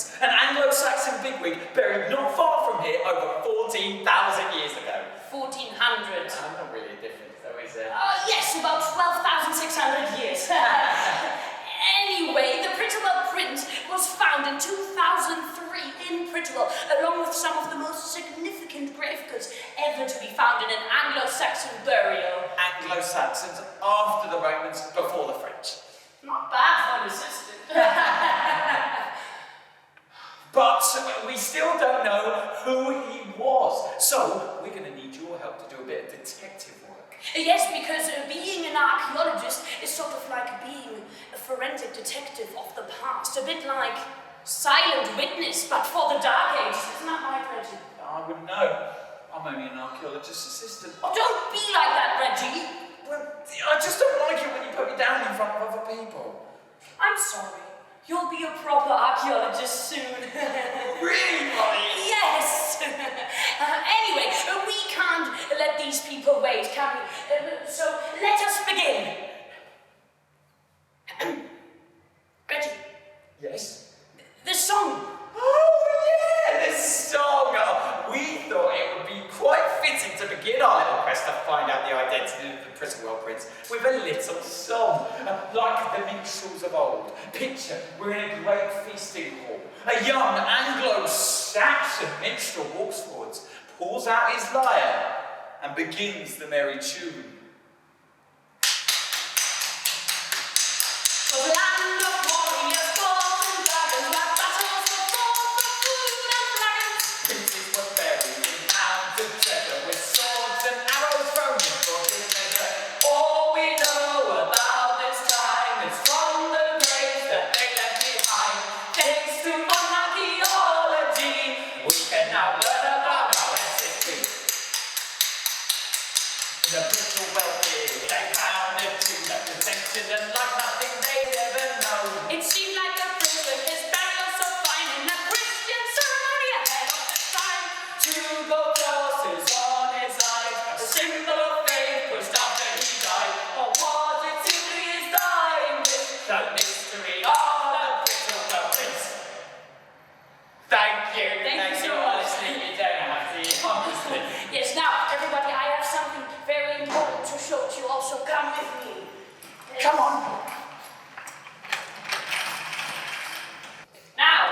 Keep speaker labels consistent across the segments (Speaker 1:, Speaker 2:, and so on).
Speaker 1: prince, an Anglo-Saxon bigwig buried not far from here over 14,000 years ago.
Speaker 2: 1400.
Speaker 1: Not really a difference, though, is there?
Speaker 2: Yes, about 12,600 years. Anyway, the Prittlewell print was found in 2003 in Prittlewell, along with some of the most significant grave goods ever to be found in an Anglo-Saxon burial.
Speaker 1: Anglo-Saxons after the Romans, before the French.
Speaker 2: Not bad for an assistant.
Speaker 1: But we still don't know who he was. So we're going to need your help to do a bit of detective work.
Speaker 2: Yes, because being an archaeologist is sort of like being a forensic detective of the past. A bit like Silent Witness, but for the Dark Ages. Isn't that right, Reggie?
Speaker 1: I wouldn't know. I'm only an archaeologist's assistant.
Speaker 2: Oh, don't be like that, Reggie.
Speaker 1: Well, I just don't like it when you put me down in front of other people.
Speaker 2: I'm sorry. You'll be a proper archaeologist soon.
Speaker 1: Really, Molly?
Speaker 2: Yes. Anyway, we can't let these people wait, can we? So let us begin. Reggie.
Speaker 1: Yes?
Speaker 2: The song.
Speaker 1: Oh, yeah, this song. We thought it would be quite fitting to begin our little quest to find out the identity of the Prittlewell Prince with a little song, like the minstrels of old. Picture, we're in a great feasting hall. A young Anglo-Saxon minstrel walks forwards, pulls out his lyre, and begins the merry tune. The Prittlewell Pig, they found a tune that presented them like nothing they'd ever known.
Speaker 2: It seemed like a prince with his burial so fine in a Christian ceremony ahead of its time.
Speaker 1: Two gold crosses on his eyes, a symbol of faith pushed after he died. Or was it simply his dying wish? The mystery of the Prittlewell Prince. Thank you.
Speaker 2: Thank you so much.
Speaker 1: Honestly, you don't have to, honestly.
Speaker 2: Yes, now, everybody, I have something very important to show to you. Also, come with me.
Speaker 1: Come on.
Speaker 2: Now,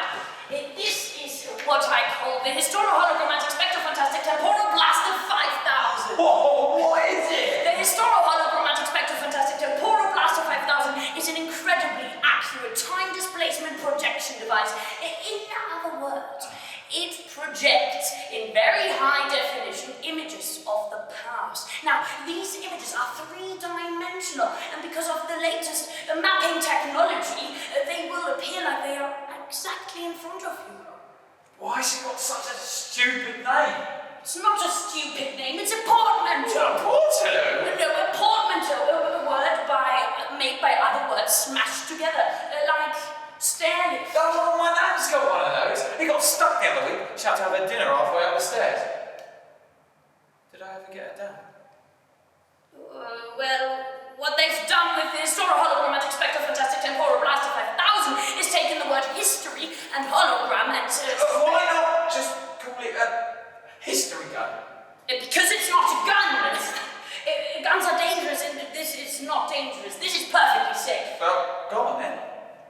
Speaker 2: this is what I call the Historyo-Hologrammatic Spectrophantastic Temporal Blaster 5000.
Speaker 1: Whoa, what is it?
Speaker 2: The Historyo-Hologrammatic Spectrophantastic Temporal Blaster 5000 is an incredibly accurate time displacement projection device. In other words, it projects in very high definition images of the past. Now, these images are three-dimensional, and because of the latest mapping technology, they will appear like they are exactly in front of you.
Speaker 1: Why has it got such a stupid name?
Speaker 2: It's not a stupid name, it's a portmanteau.
Speaker 1: A portmanteau?
Speaker 2: No, a portmanteau, a word made by other words smashed together, like stairlift.
Speaker 1: Oh, my nan's got one of those. He got stuck the other week. She had to have her dinner halfway up the stairs. Did I ever get her down?
Speaker 2: Well, what they've done with the Historyo-Hologrammatic Spectrophantastic Temporal Blaster 5000 is taken the word history and hologram and...
Speaker 1: why not just call it a history gun?
Speaker 2: Because it's not a gun. Guns are dangerous, and this is not dangerous. This is perfectly safe.
Speaker 1: Well, go on then.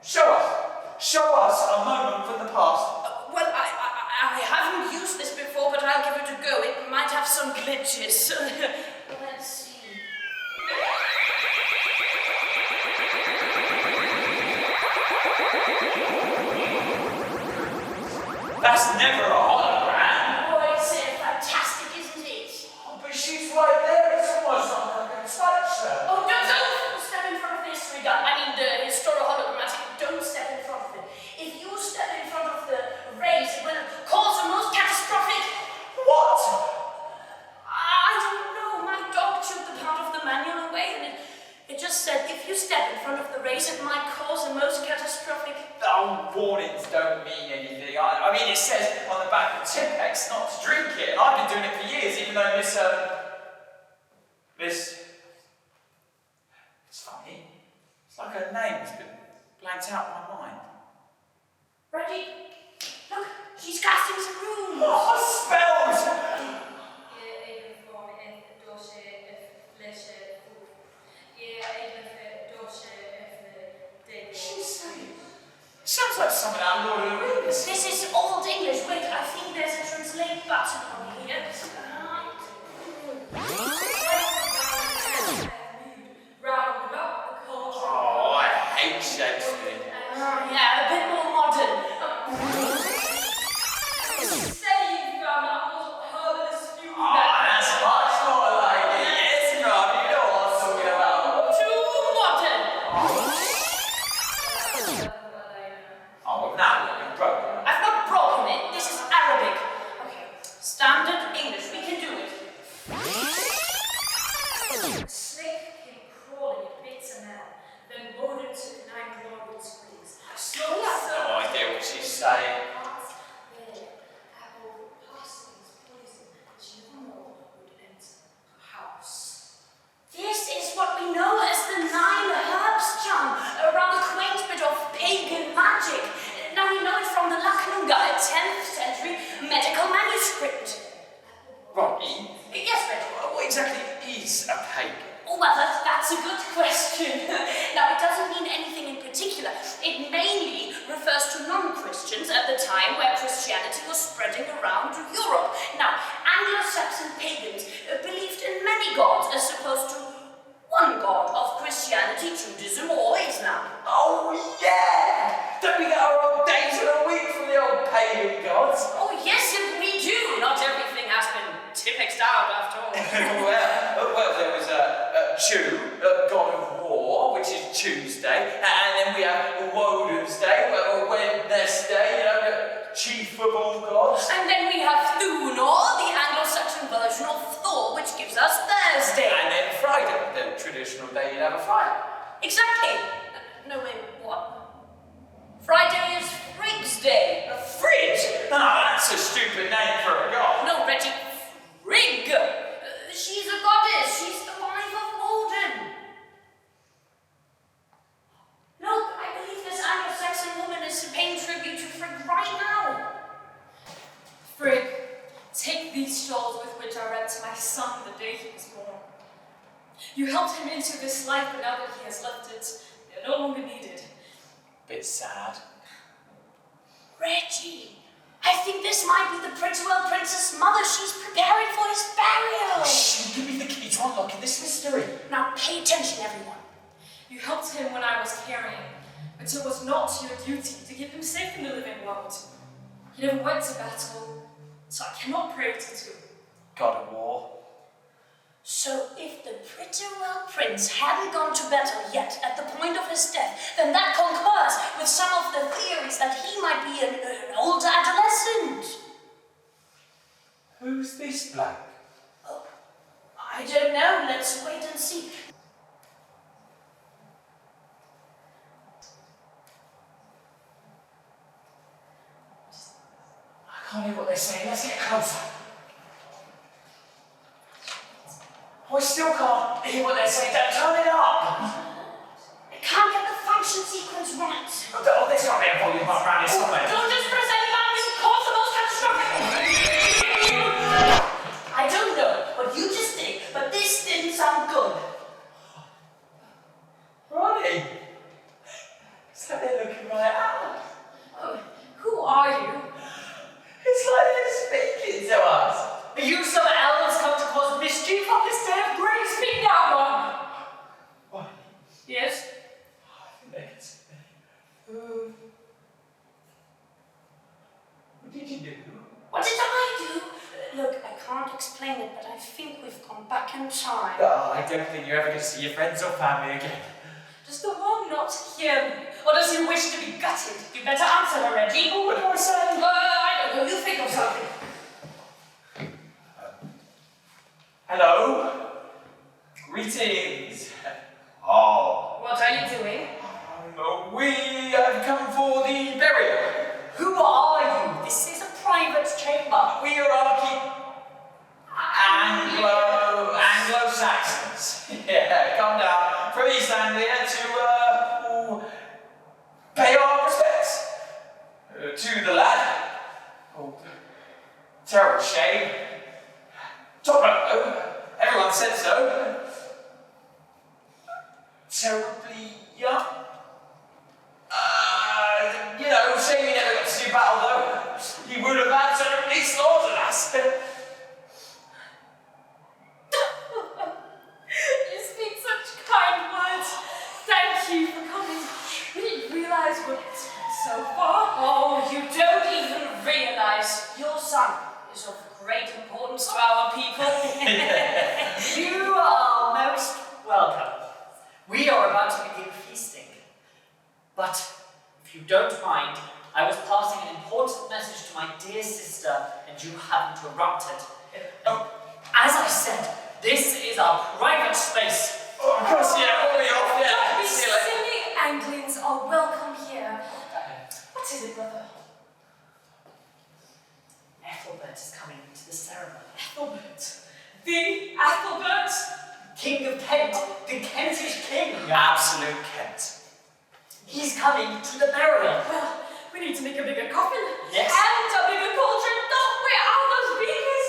Speaker 1: Show us. Show us a moment from the past.
Speaker 2: Well, I haven't used this before, but I'll give it a go. It might have some glitches. Let's see.
Speaker 1: That's never a hologram.
Speaker 2: Oh, it's fantastic, isn't it?
Speaker 1: Oh, but she's right there. It's almost like I can touch her.
Speaker 2: Oh, don't step in front of the history gun. I mean, the Historyo-Hologrammatic. Don't step in front of it. If you step in front of the race, it will cause the most catastrophic...
Speaker 1: What?
Speaker 2: I don't know. My dog chewed the part of the manual away, and it just said, if you step in front of the race, it might cause the most catastrophic...
Speaker 1: Oh, warnings don't mean anything. I mean, it says on the back of Tipex not to drink it, and I've been doing it for years, even though this... It's funny. It's like her name's been blanked out of my mind.
Speaker 2: Reggie,
Speaker 1: say?
Speaker 2: This is what we know as the 9 herbs charm, a rather quaint bit of pagan magic. Now we know it from the Lachnunga, a 10th century medical manuscript.
Speaker 1: Ronnie?
Speaker 2: Yes, Reggie.
Speaker 1: What exactly is a pagan?
Speaker 2: Oh, well, that's a good question. Now, it doesn't mean anything in particular. It mainly refers to non-Christians at the time where Christianity was spreading around Europe. Now, Anglo-Saxon pagans believed in many gods as opposed to one god of Christianity, Judaism, or Islam.
Speaker 1: Oh, yeah! Don't we get our old days of the week from the old pagan gods?
Speaker 2: Oh, yes, we do. Not everything has been typexed out after all.
Speaker 1: well, there was a Jew, god of war, which is Tuesday, and then we have Woden's Day, Wednesday, the chief of all gods.
Speaker 2: And then we have Thunor, the Anglo-Saxon version of Thor, which gives us Thursday.
Speaker 1: And then Friday, the traditional day you'd have a fire.
Speaker 2: Exactly. No, wait, what? Friday is Frigg's Day.
Speaker 1: Fridge? Ah, that's a stupid name for a god.
Speaker 2: No, Reggie, Frigg. She's a goddess. She's the wife of Woden. Look, I believe this Anglo-Saxon woman is paying tribute to Frigg right now.
Speaker 3: Frigg, take these shawls with which I read to my son the day he was born. You helped him into this life, but now that he has left it, they are no longer needed.
Speaker 1: Bit sad.
Speaker 2: Reggie, I think this might be the Pritchwell Princess' mother. She's preparing for his burial.
Speaker 1: Shh, give me the key to unlocking this mystery.
Speaker 2: Now pay attention, everyone.
Speaker 3: You helped him when I was carrying, but it was not your duty to keep him safe in the living world. He never went to battle, so I cannot pray to him.
Speaker 1: God of war.
Speaker 2: So if the Pritchwell Prince hadn't gone to battle yet at the point of his death, then that concurs with some of the theories that he might be an old adolescent.
Speaker 1: Who's this bloke?
Speaker 2: Oh, I don't know. Let's wait and see.
Speaker 1: I can't hear what they're saying. Let's get closer. I still can't hear what they're saying. Don't turn it up.
Speaker 2: I can't get the function sequence right.
Speaker 1: Oh, there's got to be a volume up around here somewhere.
Speaker 2: Don't just press any buttons and cause the most catastrophic. I don't know what you just did, but this didn't sound good.
Speaker 1: Ronnie. So they're looking right out.
Speaker 2: Oh, who are you?
Speaker 1: It's like they're speaking to us.
Speaker 4: Are you some elves come to cause mischief on this day of grace? Speak now, one!
Speaker 1: What?
Speaker 4: Yes?
Speaker 1: I think they can see me. What did you do?
Speaker 2: What did I do? Look, I can't explain it, but I think we've gone back in time.
Speaker 1: Oh, I don't think you're ever going to see your friends or family again.
Speaker 3: Does the one not hear me, or does he wish to be gutted? You better answer her, Reggie.
Speaker 1: What do I say?
Speaker 2: I don't know. You think of something.
Speaker 1: Hello? Greetings. Oh.
Speaker 3: What are you doing?
Speaker 1: We have come for the burial.
Speaker 4: Who are you? This is a private chamber.
Speaker 1: We are Anglo-Saxons. Yeah, come down from East Anglia to pay our respects to the lad. Oh, terrible shame. Top bloke, though. Everyone said so. Terribly young. Shame he never got to do battle, though. He would have absolutely slaughtered us.
Speaker 3: You speak such kind words. Thank you for coming. We didn't realize what it's so far.
Speaker 2: Oh, you don't even realize your son is of great importance to our people.
Speaker 4: You are most welcome. We are about to begin feasting. But if you don't mind, I was passing an important message to my dear sister, and you have interrupted. As I said, this is our private space.
Speaker 1: Oh, of course, yeah, all the off,
Speaker 3: Don't
Speaker 1: yeah.
Speaker 3: be
Speaker 1: See you later.
Speaker 3: silly. Anglians are welcome here. What is it, brother? The Ethelbert?
Speaker 4: King of Kent, the Kentish king.
Speaker 1: Absolute Kent.
Speaker 4: He's coming to the burial.
Speaker 3: Well, we need to make a bigger coffin.
Speaker 4: Yes.
Speaker 3: And a bigger cauldron. Where are those beakers?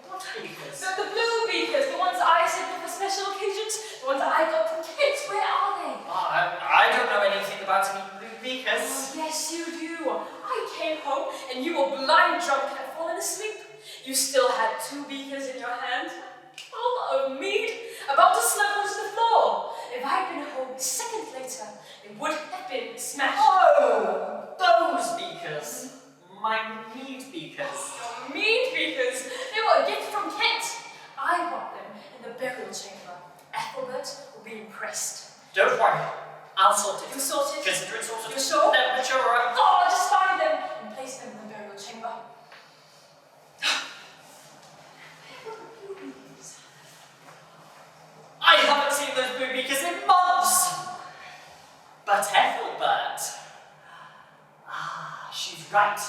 Speaker 4: What beakers?
Speaker 3: The blue beakers, the ones I said were for special occasions, the ones that I got from Kent. Where are they?
Speaker 4: I don't know anything about any blue beakers.
Speaker 3: Oh, yes, you do. I came home and you were blind drunk and had fallen asleep. You still had 2 beakers in your hand, full of mead, about to slip onto the floor. If I'd been home a second later, it would have been smashed.
Speaker 4: Oh, those beakers. My mead beakers.
Speaker 3: Your mead beakers, they were a gift from Kent. I want them in the burial chamber. Ethelbert will be impressed.
Speaker 4: Don't worry, I'll sort it.
Speaker 3: You sorted?
Speaker 4: Consider it sorted.
Speaker 3: You sure?
Speaker 4: No, but you're right.
Speaker 3: Oh, just find them and place them in the burial chamber.
Speaker 4: I haven't seen those blue beakers in months. But Ethelbert, she's right.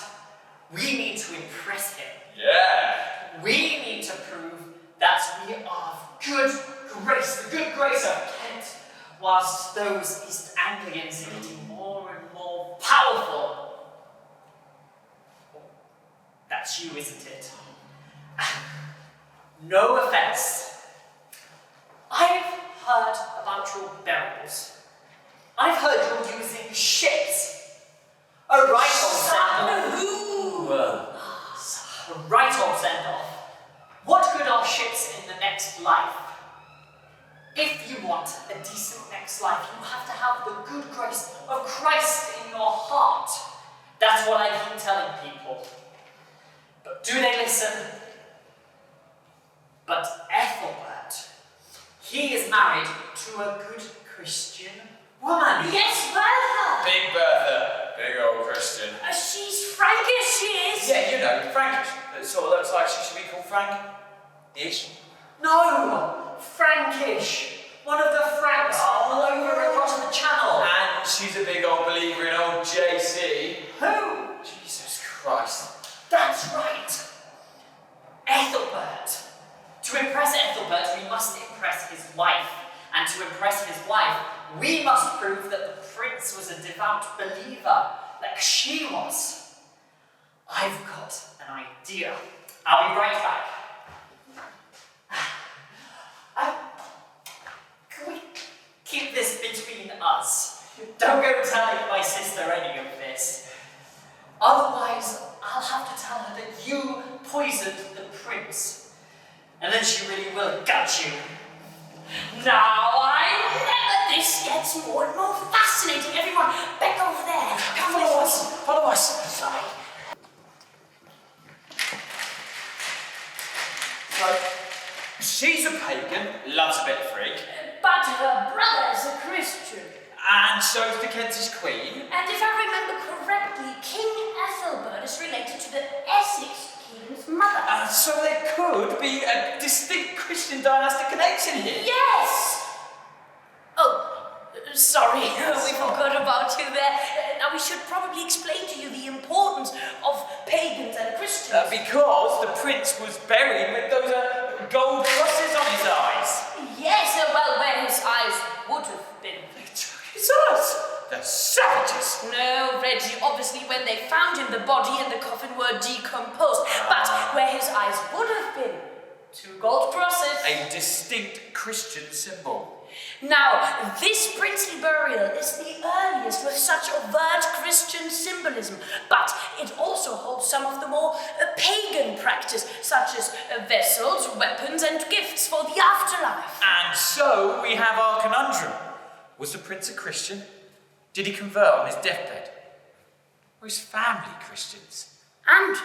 Speaker 4: We need to impress him.
Speaker 1: Yeah.
Speaker 4: We need to prove that we are of good grace, the good grace of Kent, whilst those East Anglians are getting more and more powerful. That's you, isn't it? No offense. I've heard about your burials. I've heard you're using ships. A right old send-off. A right old send-off. What good are ships in the next life? If you want a decent next life, you have to have the good grace of Christ in your heart. That's what I keep telling people. But do they listen? But Ethelbert, he is married to a good Christian woman.
Speaker 2: Yes, Bertha!
Speaker 1: Big Bertha. Big old Christian.
Speaker 2: She's Frankish, she is.
Speaker 1: Yeah, you know, Frankish. It sort of looks like she should be called Frank-ish.
Speaker 4: No! Frankish! One of the Franks all over across the channel.
Speaker 1: And she's a big old believer in old JC.
Speaker 4: Who?
Speaker 1: Jesus Christ.
Speaker 4: That's right. Ethelbert. To impress Ethelbert, we must impress his wife. And to impress his wife, we must prove that the prince was a devout believer, like she was. I've got an idea. I'll be right back. Can we keep this between us? Don't go telling my sister any of this. Otherwise, I'll have to tell her that you poisoned the prince. And then she really will gut you.
Speaker 2: Now this gets more and more fascinating. Everyone, back over there. Come with us.
Speaker 1: Follow us.
Speaker 2: Sorry.
Speaker 1: So, she's a pagan, loves a bit of freak,
Speaker 2: But her brother's a Christian.
Speaker 1: and so's the Kentish queen.
Speaker 2: And if I remember correctly, King Ethelbert is related to the Essex king's mother.
Speaker 1: So there could be a distinct Christian dynastic connection here.
Speaker 2: Yes! Oh, sorry, we forgot about you there. Now we should probably explain to you the importance of pagans and Christians.
Speaker 1: Because the prince was buried with those gold crosses on his eyes.
Speaker 2: Yes, well, where his eyes would have been.
Speaker 1: It's us, the savages.
Speaker 2: No, Reggie, obviously when they found him, the body and the coffin were decomposed. But where his eyes would have been, 2 gold crosses.
Speaker 1: A distinct Christian symbol.
Speaker 2: Now, this princely burial is the earliest with such overt Christian symbolism, but it also holds some of the more pagan practice, such as vessels, weapons, and gifts for the afterlife.
Speaker 1: And so we have our conundrum. Was the prince a Christian? Did he convert on his deathbed? Were his family Christians?
Speaker 2: And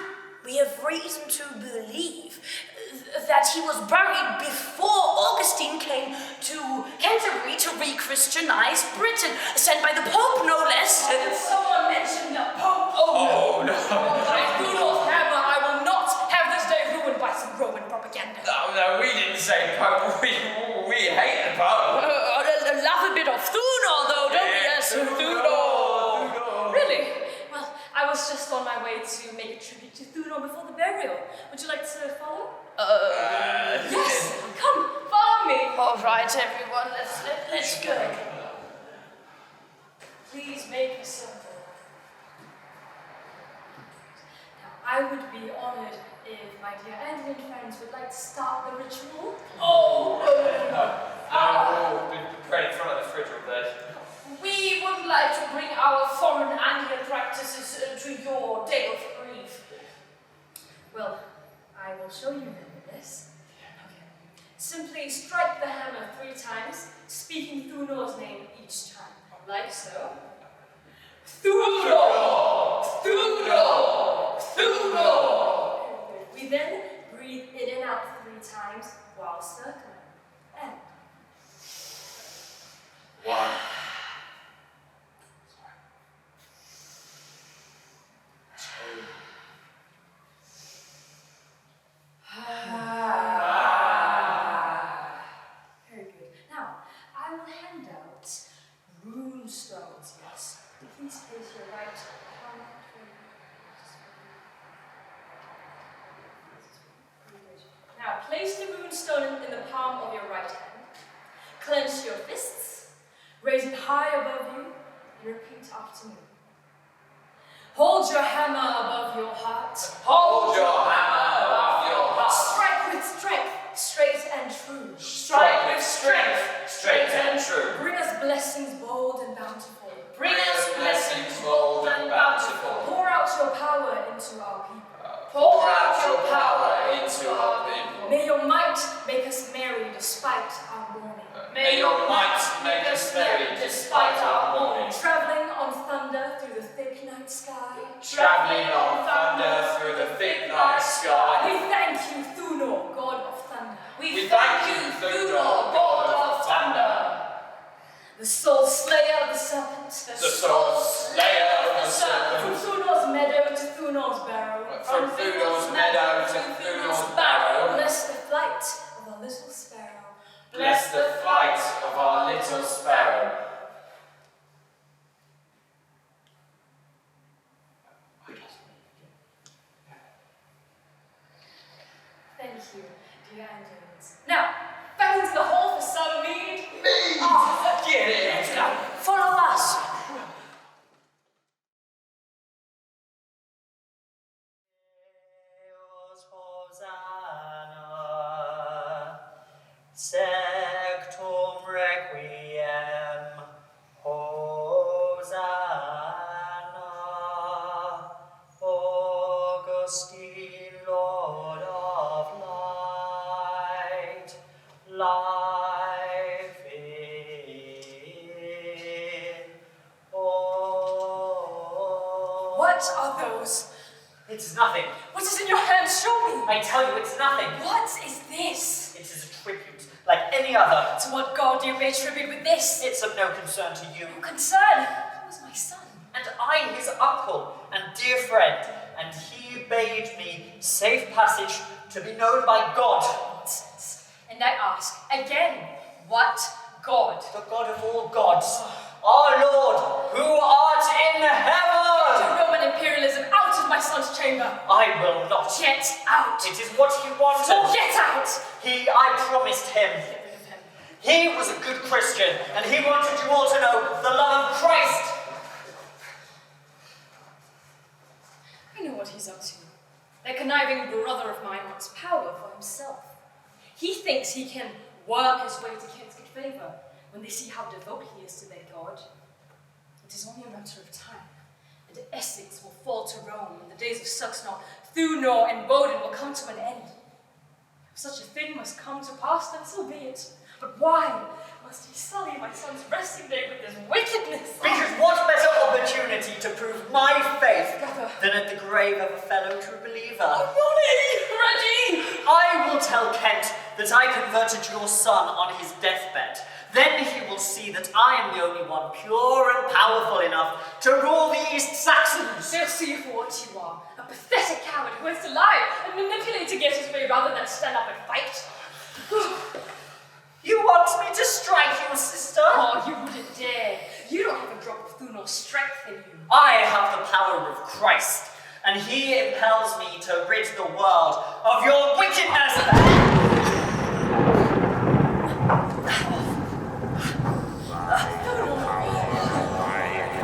Speaker 2: we have reason to believe that he was buried before Augustine came to Canterbury to re-Christianize Britain, sent by the Pope, no less.
Speaker 3: Someone mentioned the Pope.
Speaker 1: Oh no!
Speaker 3: I do not have I will not have this day ruined by some Roman propaganda.
Speaker 1: No, we didn't say Pope. We hate the Pope.
Speaker 2: Love a bit of Thuno, though, don't we? Yes, Thuno.
Speaker 1: Thuno.
Speaker 3: Really? Well, I was just on my way way to make a tribute to Thuno before the burial. Would you like to follow?
Speaker 2: Yes.
Speaker 3: Come, follow me.
Speaker 2: All right, everyone, let's go.
Speaker 3: Please make a circle. Now, I would be honored if my dear Andy and friends would like to start the ritual.
Speaker 1: Oh, no. We'll be praying in front of the fridge all day.
Speaker 2: We would like to bring our foreign Anglican practices to your day of grief.
Speaker 3: Well, I will show you then this. Okay. Simply strike the hammer 3 times, speaking Thuno's name each time. Like so.
Speaker 1: Thuno! Thuno! Thuno!
Speaker 3: We then breathe in and out 3 times while circling. And
Speaker 1: 1.
Speaker 3: Very good. Now, I will hand out rune stones, yes. Please place your right palm Now, place the rune stone in the palm of your right hand. Clench your fists, raise it high above you, and repeat after me. Hold your hammer above your heart.
Speaker 1: Hold your hammer above your heart.
Speaker 3: Strike with strength, straight and true.
Speaker 1: Strike with strength, straight and true.
Speaker 3: Bring us blessings bold and bountiful.
Speaker 1: Bring us blessings bold and bountiful.
Speaker 3: Pour out your power into our people.
Speaker 1: Pour out your power into our people.
Speaker 3: May your might make us merry despite our mourning.
Speaker 1: May your might make us merry despite our mourning.
Speaker 3: Traveling on thunder through the thick night sky.
Speaker 1: Traveling on thunder through the thick night sky.
Speaker 3: We thank you, Thuno, God of thunder.
Speaker 1: We thank you, Thuno, God of thunder.
Speaker 3: The soul slayer of the serpent.
Speaker 1: The soul slayer of the serpent.
Speaker 3: From Thuno's meadow to Thuno's barrow.
Speaker 1: From Thuno's meadow to Thuno's barrow.
Speaker 3: Bless the flight of our little sparrow.
Speaker 1: Bless the flight of our little sparrow.
Speaker 3: Thank you, dear Angels. Now, back into the hall for some mead.
Speaker 1: Mead! Get it!
Speaker 2: Let's go. Follow us.
Speaker 4: Sectum requiem, Hosanna, Augustine, Lord of light, life in all.
Speaker 3: What are those?
Speaker 4: It's nothing.
Speaker 3: What is in your hand? Show me.
Speaker 4: I tell you, it's nothing.
Speaker 3: What is this?
Speaker 4: It is a tribute, like any other.
Speaker 3: To what god do you pay tribute with this?
Speaker 4: It's of no concern to you.
Speaker 3: No concern. Who is my son?
Speaker 4: And I, his uncle and dear friend, and he bade me safe passage to be known by God.
Speaker 3: Nonsense. And I ask again, what god?
Speaker 4: The God of all gods, our Lord, who art in heaven.
Speaker 3: To Roman imperialism, out of my son's chamber.
Speaker 4: I will not.
Speaker 3: Get out.
Speaker 4: It is what he wanted.
Speaker 3: Oh, get out.
Speaker 4: I promised him.
Speaker 3: Get rid of him.
Speaker 4: He was a good Christian, and he wanted you all to know the love of Christ.
Speaker 3: I know what he's up to. That conniving brother of mine wants power for himself. He thinks he can worm his way to kids' good favor when they see how devout he is to their god. It is only a matter of time, and Essex will fall to Rome, and the days of Suxnor, Thuno, and Bodin will come to an end. If such a thing must come to pass, then so be it. But why must he sully my son's resting day with this wickedness?
Speaker 4: Because what better opportunity to prove my faith
Speaker 3: Brother.
Speaker 4: than at the grave of a fellow true believer?
Speaker 3: Ronnie! Reggie!
Speaker 4: I will tell Kent that I converted your son on his deathbed. Then he will see that I am the only one pure and powerful enough to rule the East Saxons.
Speaker 3: They'll see you for what you are, a pathetic coward who has to lie and manipulate to get his way rather than stand up and fight.
Speaker 4: You want me to strike your sister?
Speaker 3: Oh, you wouldn't dare. You don't have a drop of Thuno's strength in you.
Speaker 4: I have the power of Christ. and he impels me to rid the world of your wickedness.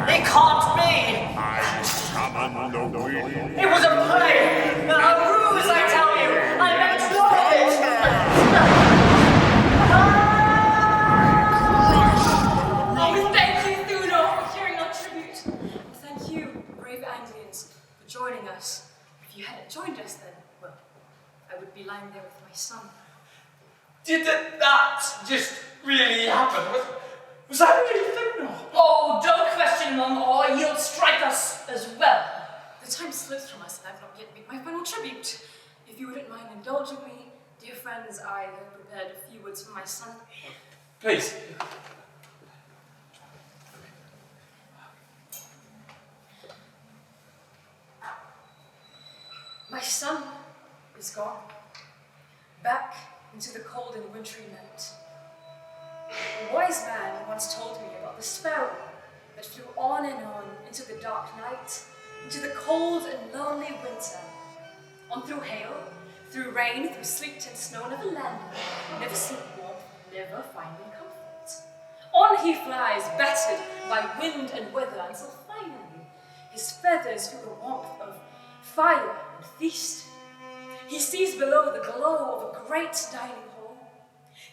Speaker 4: It can't be!
Speaker 5: I summon the wind.
Speaker 4: It was a play! A ruse, I tell you! I meant none of it!
Speaker 3: Oh, thank you, Thuno, for hearing our tribute. And thank you, brave Anglians, for joining us. If you hadn't joined us then, well, I would be lying there with my son.
Speaker 1: Did that just really happen? Was that really Thuno?
Speaker 2: Oh, don't question Mum, or you'll strike us as well.
Speaker 3: The time slips from us, and I've not yet made my final tribute. If you wouldn't mind indulging me, dear friends, I have prepared a few words for my son.
Speaker 1: Please.
Speaker 3: My son is gone, back into the cold and wintry night. A wise man once told me about the sparrow that flew on and on into the dark night, into the cold and lonely winter, on through hail, through rain, through sleet and snow, never landing, never seeing warmth, never finding comfort. On he flies, battered by wind and weather, until finally his feathers feel the warmth of fire and feast. He sees below the glow of a great dining hall.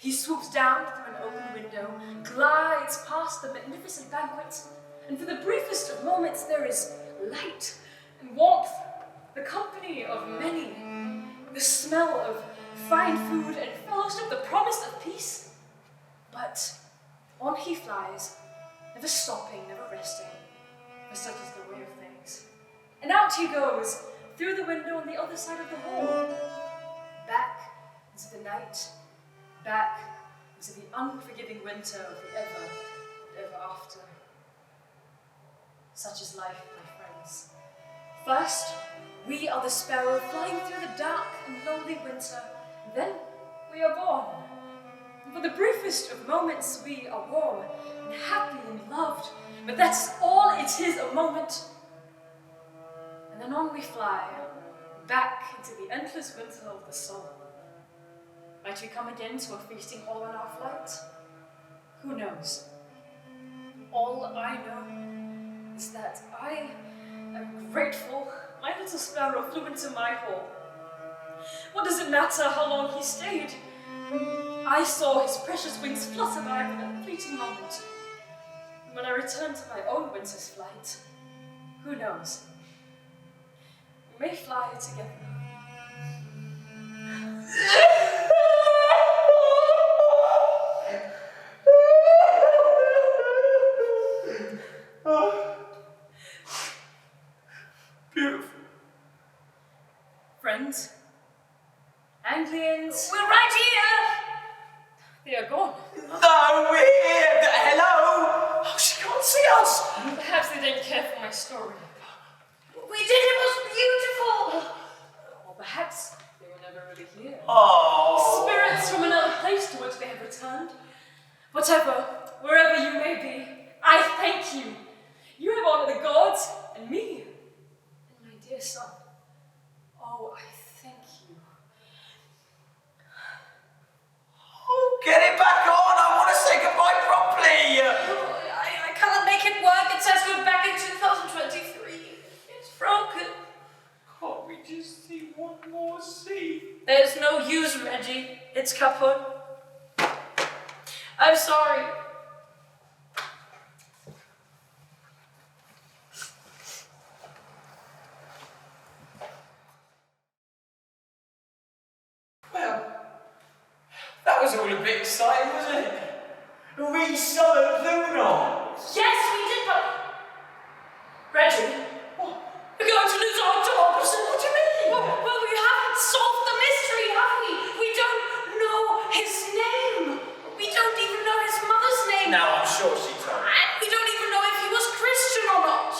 Speaker 3: He swoops down through an open window, glides past the magnificent banquet, and for the briefest of moments there is light and warmth, the company of many, the smell of fine food and fellowship, the promise of peace. But on he flies, never stopping, never resting, for such is the way of things. And out he goes, through the window on the other side of the hall, back into the night, back into the unforgiving winter of the ever and ever after. Such is life, my friends. First, we are the sparrow flying through the dark and lonely winter. Then we are born. And for the briefest of moments, we are warm and happy and loved. But that's all it is, a moment. And then on we fly, back into the endless winter of the soul. Might we come again to a feasting hall on our flight? Who knows? All I know is that I am grateful my little sparrow flew into my hall. What does it matter how long he stayed? I saw his precious wings flutter by for that fleeting moment. And when I return to my own winter's flight, who knows? We may fly together.
Speaker 1: Beautiful.
Speaker 3: Friends, Anglians,
Speaker 2: We're right here!
Speaker 3: they are gone.
Speaker 1: No, we're here. Hello. Oh, she can't see us.
Speaker 3: Perhaps they didn't care for my story.
Speaker 2: We did, it was beautiful!
Speaker 3: Or perhaps they were never really here.
Speaker 1: Oh.
Speaker 3: Spirits from another place to which they have returned. Whatever, wherever you may be, I thank you. You have honored the gods and me. And my dear son. Oh, I thank you.
Speaker 1: Oh, get it back on. I want to say goodbye properly.
Speaker 2: I can't make it work. It says we're back in 2023. It's broken.
Speaker 1: Can't we just see one more scene?
Speaker 2: There's no use, Reggie. It's kaput. I'm sorry.
Speaker 1: Well, that was all a bit exciting, wasn't it? We summoned Thuno.
Speaker 2: Yes, we did, but... Reggie, we're going to lose our jobs. What do you mean? Well, we haven't solved the mystery, have we? We don't know his name. We don't even know his mother's name.
Speaker 1: Now I'm sure she told me.
Speaker 2: And we don't even know if he was Christian or not.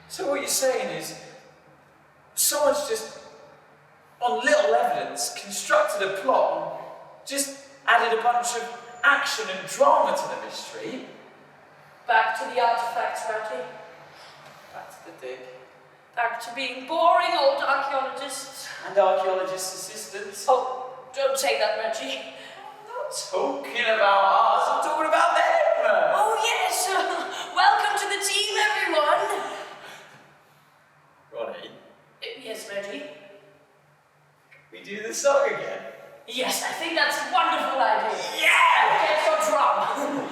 Speaker 1: So what you're saying is, someone's just, on little evidence, constructed a plot, and just added a bunch of action and drama to the mystery.
Speaker 2: Back to the artifacts, Reggie.
Speaker 1: Back to the dig.
Speaker 2: Back to being boring old archaeologists.
Speaker 1: And archaeologist assistants.
Speaker 2: Oh, don't say that, Reggie.
Speaker 1: I'm not talking about us, I'm talking about them.
Speaker 2: Oh, yes. Welcome to the team, everyone.
Speaker 1: Ronnie,
Speaker 2: Yes, Reggie?
Speaker 1: we do the song again.
Speaker 2: Yes, I think that's a wonderful idea.
Speaker 1: Yeah!
Speaker 2: Get your drum.